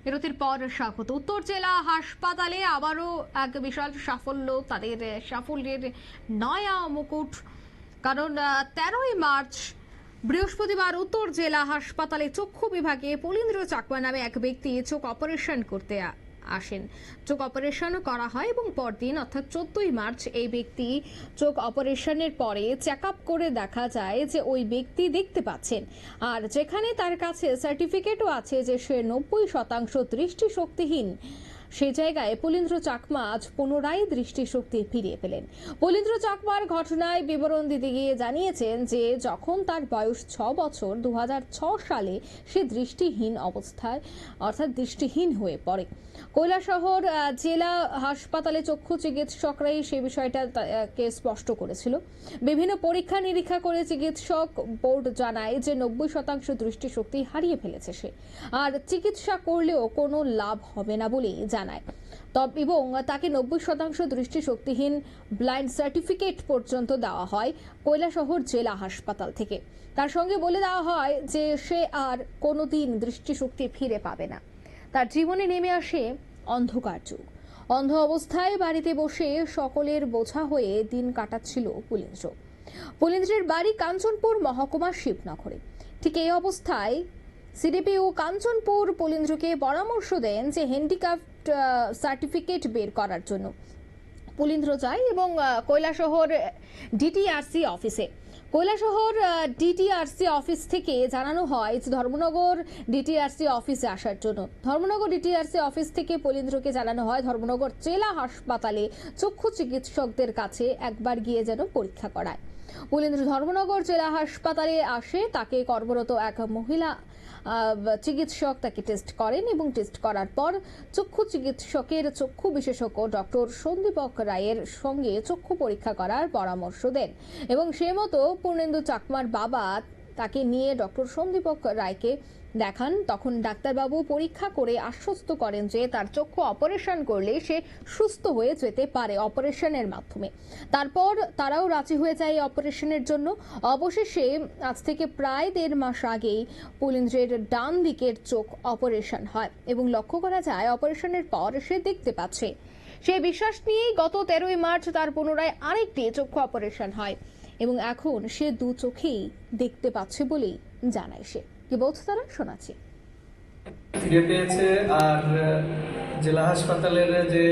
বিরতির পর স্বাগত। উত্তর জেলা হাসপাতালে আবারও এক বিশাল সাফল্য, তাদের সাফল্যের নয়া মুকুট। কারণ 13ই মার্চ বৃহস্পতিবার উত্তর জেলা হাসপাতালে চক্ষু বিভাগে পলিন্দ্র চাকমা নামে এক ব্যক্তি চোখ অপারেশন করতে আসেন। চোখ অপারেশন করা হয় এবং পরদিন অর্থাৎ 14ই মার্চ এই ব্যক্তি চোখ অপারেশনের পরে চেক আপ করে দেখা যায় যে ওই ব্যক্তি দেখতে পাচ্ছেন, আর যেখানে তার কাছে সার্টিফিকেটও আছে যে সে 90% দৃষ্টিশক্তিহীন, সেই জায়গায় পলিন্দ্র চাকমা আজ পুনরায় দৃষ্টিশক্তি ফিরিয়ে পেলেন। পলিন্দ্র চাকমার ঘটনায় বিবরণ দিতে গিয়ে জানিয়েছেন যে যখন তার বয়স 6 বছর 2006 সালে সে দৃষ্টিহীন অবস্থায় অর্থাৎ দৃষ্টিহীন হয়ে পড়ে। কৈলাসহর জেলা হাসপাতালে চক্ষু চিকিৎসকরাই সে বিষয়টাকে স্পষ্ট করেছিল। বিভিন্ন পরীক্ষা নিরীক্ষা করে চিকিৎসক বোর্ড জানায় যে 90% দৃষ্টিশক্তি হারিয়ে ফেলেছে সে, আর চিকিৎসা করলেও কোনো লাভ হবে না বলেই জানায়। এবং তাকে 90% দৃষ্টিশক্তিহীন ব্লাইন্ড সার্টিফিকেট পর্যন্ত দেওয়া হয় কৈলাসহর জেলা হাসপাতাল থেকে। তার সঙ্গে বলে দেওয়া হয় যে সে আর কোনোদিন দৃষ্টিশক্তি ফিরে পাবে না। তার জীবনে নেমে আসে অন্ধকার যুগ। অন্ধ অবস্থায় বাড়িতে বসে সকলের বোঝা হয়ে দিন কাটাচ্ছিল পলিন্দ্রের বাড়ি কাঞ্চনপুর মহকুমার শিবনগরে। ঠিক এই অবস্থায় সিডিপিও কাঞ্চনপুর পলিন্দ্রকে পরামর্শ দেন যে হ্যান্ডিক্যাপ্ট সার্টিফিকেট বের করার জন্য। পলিন্দ্র যায় এবং কৈলাসহর ডিটিআরসি অফিসে ডিটিআরসি অফিস থেকে জানানো হয় যে ধর্মনগর ডিটিআরসি অফিসে আসার জন্য। ধর্মনগর ডিটিআরসি অফিস থেকে পলিন্দ্রকে জানানো হয় ধর্মনগর জেলা হাসপাতালে চক্ষু চিকিৎসকদের কাছে একবার গিয়ে যেন পরীক্ষা করায়। পলিন্দ্র ধর্মনগর জেলা হাসপাতালে আসে, তাকে কর্মরত এক মহিলা চিকিৎসক তাকে টেস্ট করেন এবং টেস্ট করার পর চক্ষু চিকিৎসকের চক্ষু বিশেষজ্ঞ ডক্টর সন্দীপক রায়ের সঙ্গে চক্ষু পরীক্ষা করার পরামর্শ দেন এবং সে মতো পূর্ণেন্দু চাকমার বাবা তাকে নিয়ে ডক্টর সন্দীপক রায়কে দেখান। তখন ডাক্তারবাবু পরীক্ষা করে আশ্বস্ত করেন যে তার চক্ষু অপারেশন করলে সে সুস্থ হয়ে যেতে পারে অপারেশনের মাধ্যমে। তারপর তারাও রাজি হয়ে যায় অপারেশনের জন্য। অবশেষে আজ থেকে প্রায় 1.5 মাস আগেই পলিন্দ্রের ডান দিকের চোখ অপারেশন হয় এবং লক্ষ্য করা যায় অপারেশনের পর সে দেখতে পাচ্ছে। সেই বিশ্বাস নিয়েই গত 13ই মার্চ তার পুনরায় আরেকটি চক্ষু অপারেশন হয় এবং এখন সে দু চোখেই দেখতে পাচ্ছে বলেই জানায় সে। কি বলছে তারা, শোনাচ্ছি। ফিরে পেয়েছে, আর জেলা হাসপাতালের যে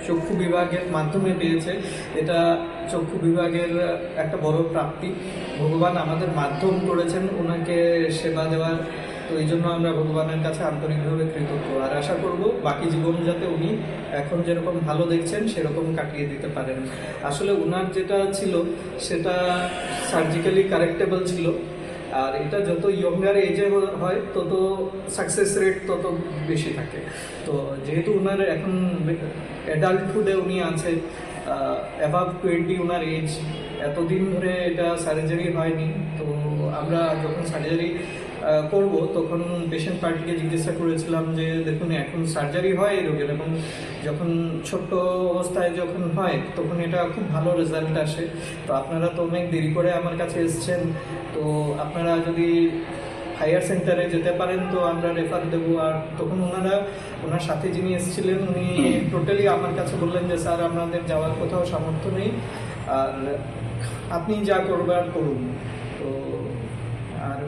চক্ষু বিভাগের মাধ্যমে পেয়েছে, এটা চক্ষু বিভাগের একটা বড় প্রাপ্তি। ভগবান আমাদের মাধ্যম করেছেন ওনাকে সেবা দেওয়ার, তো এই জন্য আমরা ভগবানের কাছে আন্তরিকভাবে কৃতজ্ঞ। আর আশা করব বাকি জীবন যাতে উনি এখন যেরকম ভালো দেখছেন সেরকম কাটিয়ে দিতে পারেন। আসলে ওনার যেটা ছিল সেটা সার্জিক্যালি কারেক্টেবল ছিল, আর এটা যত ইয়ঙ্গার এজে হয় তত সাকসেস রেট তত বেশি থাকে। তো যেহেতু ওনার এখন অ্যাডাল্টহুডে উনি আছে, অ্যাবাভ 20 ওনার এজ, এতদিন ধরে এটা সার্জারি হয়নি। তো আমরা যখন সার্জারি করব তখন পেশেন্ট পার্টিকে জিজ্ঞাসা করেছিলাম যে দেখুন এখন সার্জারি হয় এই রোগের, এবং যখন ছোট্ট অবস্থায় যখন হয় তখন এটা খুব ভালো রেজাল্ট আসে। তো আপনারা তো অনেক দেরি করে আমার কাছে এসছেন, তো আপনারা যদি হায়ার সেন্টারে যেতে পারেন তো আমরা রেফার দেবো। আর তখন ওনার সাথে যিনি এসেছিলেন উনি টোটালি আমার কাছে বললেন যে স্যার আপনাদের যাওয়ার কোথাও সামর্থ্য নেই, আর আপনি যা করবার করুন। তো আর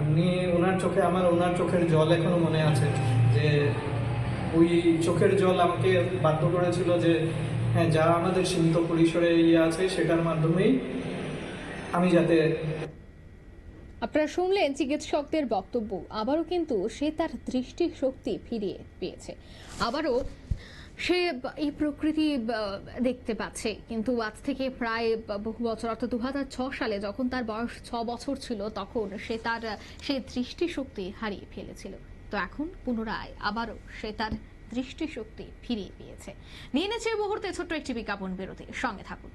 ওনার চোখের জল এখনো মনে আছে, যে ওই চোখের জল আমাকে বাধ্য করেছিল যে হ্যাঁ যা আমাদের সীমিত পরিসরে আছে সেটার মাধ্যমেই আমি যাতে। আপনারা শুনলেন চিকিৎসকদের বক্তব্য। আবারও কিন্তু সে তার দৃষ্টিশক্তি ফিরিয়ে পেয়েছে, আবারও সে এই প্রকৃতি দেখতে পাচ্ছে। কিন্তু আজ থেকে প্রায় বহু বছর অর্থাৎ 2006 সালে যখন তার বয়স 6 বছর ছিল তখন সে তার সেই দৃষ্টিশক্তি হারিয়ে ফেলেছিল। তো এখন পুনরায় আবারও সে তার দৃষ্টিশক্তি ফিরিয়ে পেয়েছে। নিয়ে নেছে মুহূর্তে ছোট্ট একটি বিজ্ঞাপন বিরতি, সঙ্গে থাকুন।